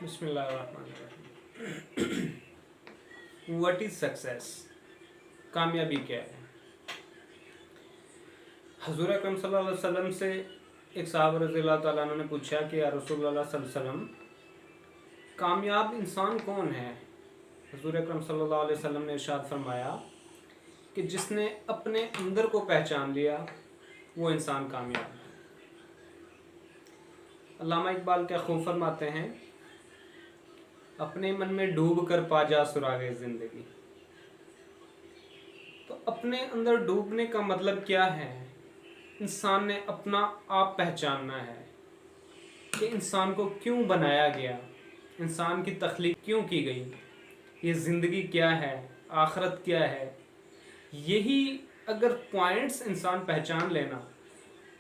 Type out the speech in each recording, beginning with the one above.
बिस्मिल्लाहिर्रहमानिर्रहीम। What is success? कामयाबी क्या है? हजूर अकरम सल्लल्लाहु अलैहि वसल्लम से एक साहब रज़ियल्लाहु ताला अन्हु ने पूछा कि या रसूलुल्लाह सल्लल्लाहु अलैहि वसल्लम, कामयाब इंसान कौन है? हजूर अकरम सल्लल्लाहु अलैहि वसल्लम ने इरशाद फरमाया कि जिसने अपने अंदर को पहचान लिया वो इंसान कामयाब है। अल्लामा इकबाल क्या खूब फरमाते हैं, अपने मन में डूब कर पा जा सुरागे जिंदगी। तो अपने अंदर डूबने का मतलब क्या है? इंसान ने अपना आप पहचानना है कि इंसान को क्यों बनाया गया, इंसान की तख्लीक क्यों की गई, ये ज़िंदगी क्या है, आखिरत क्या है। यही अगर पॉइंट्स इंसान पहचान लेना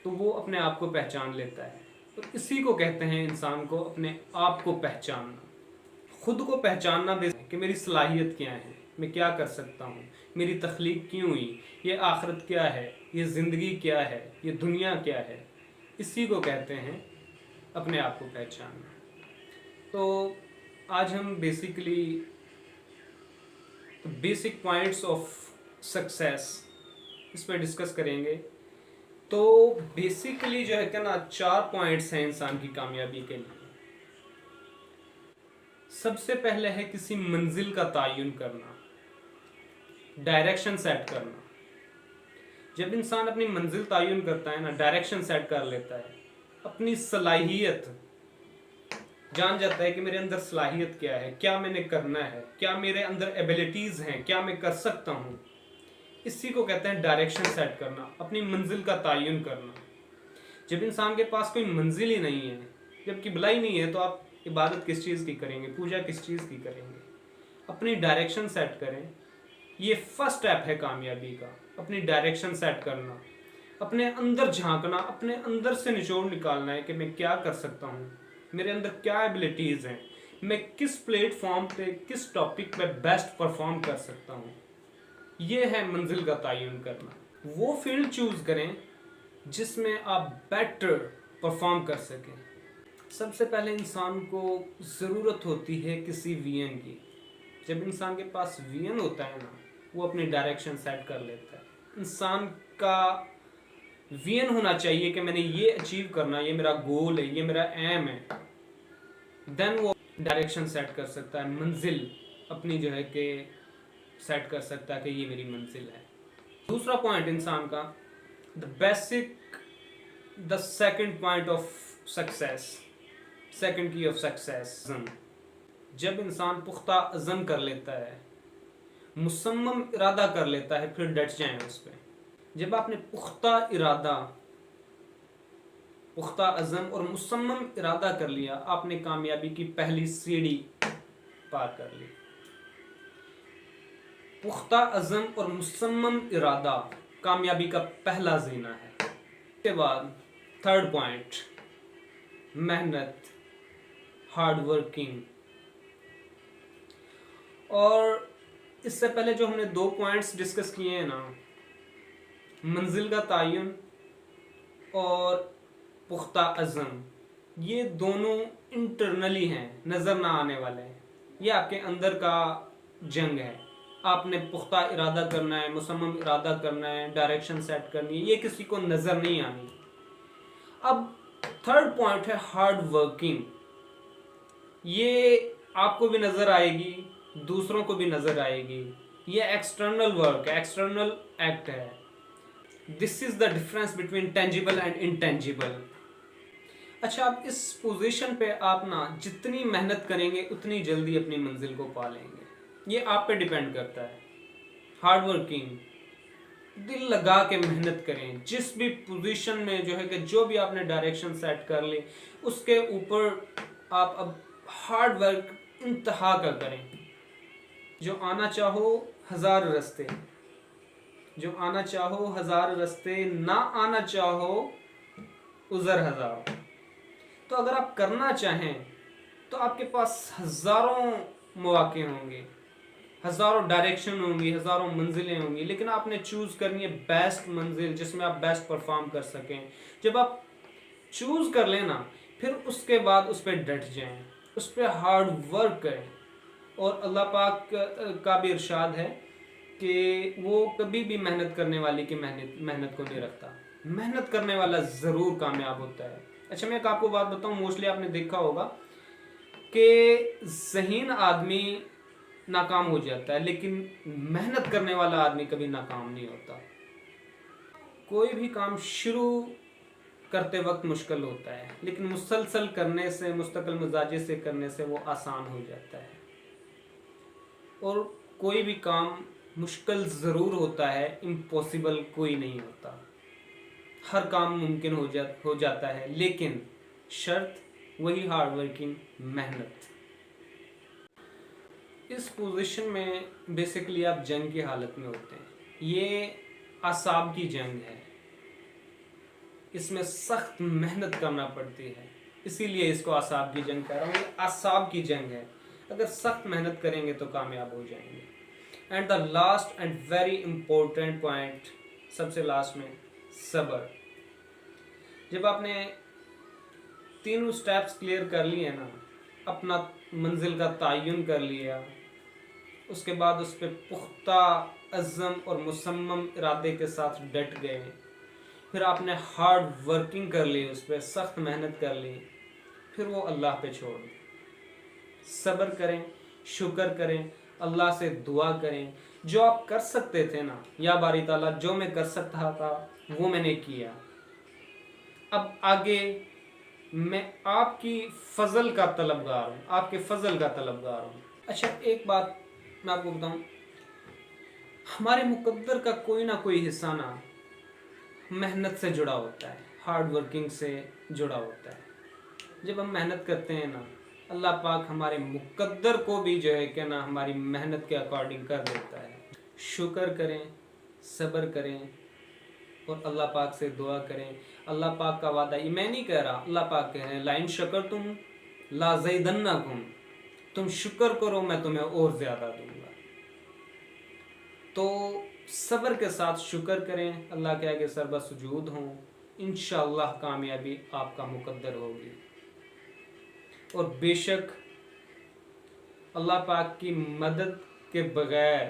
तो वो अपने आप को पहचान लेता है। तो इसी को कहते हैं इंसान को अपने आप को पहचानना, खुद को पहचानना कि मेरी सलाहियत क्या है, मैं क्या कर सकता हूँ, मेरी तख्लीक क्यों हुई, ये आखिरत क्या है, ये ज़िंदगी क्या है, ये दुनिया क्या है। इसी को कहते हैं अपने आप को पहचानना। तो आज हम basically basic points of success इस पर डिस्कस करेंगे। तो बेसिकली जो है कि ना 4 पॉइंट्स हैं इंसान की कामयाबी के लिए। सबसे पहले है किसी मंजिल का तयन करना, डायरेक्शन सेट करना। जब इंसान अपनी मंजिल तयन करता है ना, डायरेक्शन सेट कर लेता है, अपनी सलाहियत जान जाता है कि मेरे अंदर सलाहियत क्या है, क्या मैंने करना है, क्या मेरे अंदर एबिलिटीज़ हैं, क्या मैं कर सकता हूँ। इसी को कहते हैं डायरेक्शन सेट करना, अपनी मंजिल का तयन करना। जब इंसान के पास कोई मंजिल ही नहीं है, जब किबला ही नहीं है, तो आप इबादत किस चीज़ की करेंगे, पूजा किस चीज़ की करेंगे। अपनी डायरेक्शन सेट करें, ये फर्स्ट स्टेप है कामयाबी का, अपनी डायरेक्शन सेट करना, अपने अंदर झांकना, अपने अंदर से निचोड़ निकालना है कि मैं क्या कर सकता हूँ, मेरे अंदर क्या एबिलिटीज़ हैं, मैं किस प्लेटफॉर्म पे किस टॉपिक पे बेस्ट परफॉर्म कर सकता हूँ। ये है मंजिल का तयन करना। वो फील्ड चूज़ करें जिसमें आप बेटर परफॉर्म कर सकें। सबसे पहले इंसान को ज़रूरत होती है किसी विजन की। जब इंसान के पास विजन होता है ना, वो अपनी डायरेक्शन सेट कर लेता है। इंसान का विजन होना चाहिए कि मैंने ये अचीव करना, ये मेरा गोल है, ये मेरा एम है। देन वो डायरेक्शन सेट कर सकता है, मंजिल अपनी जो है कि सेट कर सकता है कि ये मेरी मंजिल है। दूसरा पॉइंट इंसान का, the second point of success, second की ऑफ सक्सेस। जब इंसान पुख्ता अज़म कर लेता है, मुसम्मम इरादा कर लेता है, फिर डट जाएं उस पर। जब आपने पुख्ता इरादा, पुख्ता अज़म और मुसम्मम इरादा कर लिया, आपने कामयाबी की पहली सीढ़ी पार कर ली। पुख्ता अज़म और मुसम्मम इरादा कामयाबी का पहला ज़ीना है। उसके बाद थर्ड पॉइंट, मेहनत, हार्ड वर्किंग। और इससे पहले जो हमने 2 पॉइंट्स डिस्कस किए हैं ना, मंजिल का तयन और पुख्ता अज़म, ये दोनों इंटरनली हैं, नज़र ना आने वाले हैं। ये आपके अंदर का जंग है। आपने पुख्ता इरादा करना है, मुसम्मम इरादा करना है, डायरेक्शन सेट करनी है, ये किसी को नज़र नहीं आनी। अब थर्ड पॉइंट है हार्ड वर्किंग। ये आपको भी नज़र आएगी, दूसरों को भी नज़र आएगी। ये एक्सटर्नल वर्क है, एक्सटर्नल एक्ट है। This is the difference between tangible and intangible. अच्छा, अब इस पोजीशन पे आप ना जितनी मेहनत करेंगे उतनी जल्दी अपनी मंजिल को पा लेंगे। ये आप पे डिपेंड करता है। हार्ड वर्किंग, दिल लगा के मेहनत करें। जिस भी पोजीशन में जो है कि जो भी आपने डायरेक्शन सेट कर ली, उसके ऊपर आप अब हार्ड वर्क इंतहा का करें। जो आना चाहो 1000 रास्ते, जो आना चाहो 1000 रास्ते, ना आना चाहो उज़र 1000। तो अगर आप करना चाहें तो आपके पास हज़ारों मौके होंगे, हज़ारों डायरेक्शन होंगी, हज़ारों मंजिलें होंगी, लेकिन आपने चूज़ करनी है बेस्ट मंजिल जिसमें आप बेस्ट परफॉर्म कर सकें। जब आप चूज़ कर लेना, फिर उसके बाद उस पर डट जाएं, اس پہ ہارڈ ورک کریں. اور اللہ پاک کا بھی ارشاد ہے کہ وہ کبھی بھی محنت کرنے والی کی محنت کو نہیں رکھتا. محنت کرنے والا ضرور کامیاب ہوتا ہے. اچھا میں ایک آپ کو بات بتاؤں, موسٹلی آپ نے دیکھا ہوگا کہ ذہین آدمی ناکام ہو جاتا ہے لیکن محنت کرنے والا آدمی کبھی ناکام نہیں ہوتا. کوئی بھی کام شروع کرتے وقت مشکل ہوتا ہے لیکن مسلسل کرنے سے, مستقل مزاجی سے کرنے سے وہ آسان ہو جاتا ہے. اور کوئی بھی کام مشکل ضرور ہوتا ہے, امپاسبل کوئی نہیں ہوتا. ہر کام ممکن ہو جاتا ہے لیکن شرط وہی ہارڈ ورکنگ, محنت. اس پوزیشن میں بیسیکلی آپ جنگ کی حالت میں ہوتے ہیں. یہ اعصاب کی جنگ ہے, اس میں سخت محنت کرنا پڑتی ہے, اسی لیے اس کو اعصاب کی جنگ کہہ رہا ہوں. یہ اعصاب کی جنگ ہے, اگر سخت محنت کریں گے تو کامیاب ہو جائیں گے. And the last and very important point, سب سے لاسٹ میں, صبر. جب آپ نے تینوں سٹیپس کلیئر کر لیے نا, اپنا منزل کا تعین کر لیا, اس کے بعد اس پہ پختہ عزم اور مصمم ارادے کے ساتھ ڈٹ گئے, پھر آپ نے ہارڈ ورکنگ کر لی, اس پہ سخت محنت کر لی, پھر وہ اللہ پہ چھوڑ دیں. صبر کریں, شکر کریں, اللہ سے دعا کریں. جو آپ کر سکتے تھے نا, یا باری تعالیٰ جو میں کر سکتا تھا وہ میں نے کیا, اب آگے میں آپ کی فضل کا طلبگار ہوں, آپ کے فضل کا طلبگار ہوں. اچھا ایک بات میں آپ کو بتاؤں, ہمارے مقدر کا کوئی نہ کوئی حصہ نا محنت سے جڑا ہوتا ہے, ہارڈ ورکنگ سے جڑا ہوتا ہے. جب ہم محنت کرتے ہیں نا, اللہ پاک ہمارے مقدر کو بھی جو ہے کہ نا ہماری محنت کے اکارڈنگ کر دیتا ہے. شکر کریں, صبر کریں اور اللہ پاک سے دعا کریں. اللہ پاک کا وعدہ, یہ میں نہیں کہہ رہا, اللہ پاک کہہ رہے ہیں لَإِن شَكَرْتُمْ لَأَزِيدَنَّكُمْ, تم شکر کرو میں تمہیں اور زیادہ دوں گا. تو صبر کے ساتھ شکر کریں, اللہ کے آگے سر بسجود ہوں, انشاءاللہ کامیابی آپ کا مقدر ہوگی. اور بے شک اللہ پاک کی مدد کے بغیر,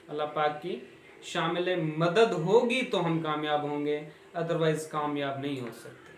اللہ پاک کی شامل مدد ہوگی تو ہم کامیاب ہوں گے, ادروائز کامیاب نہیں ہو سکتے.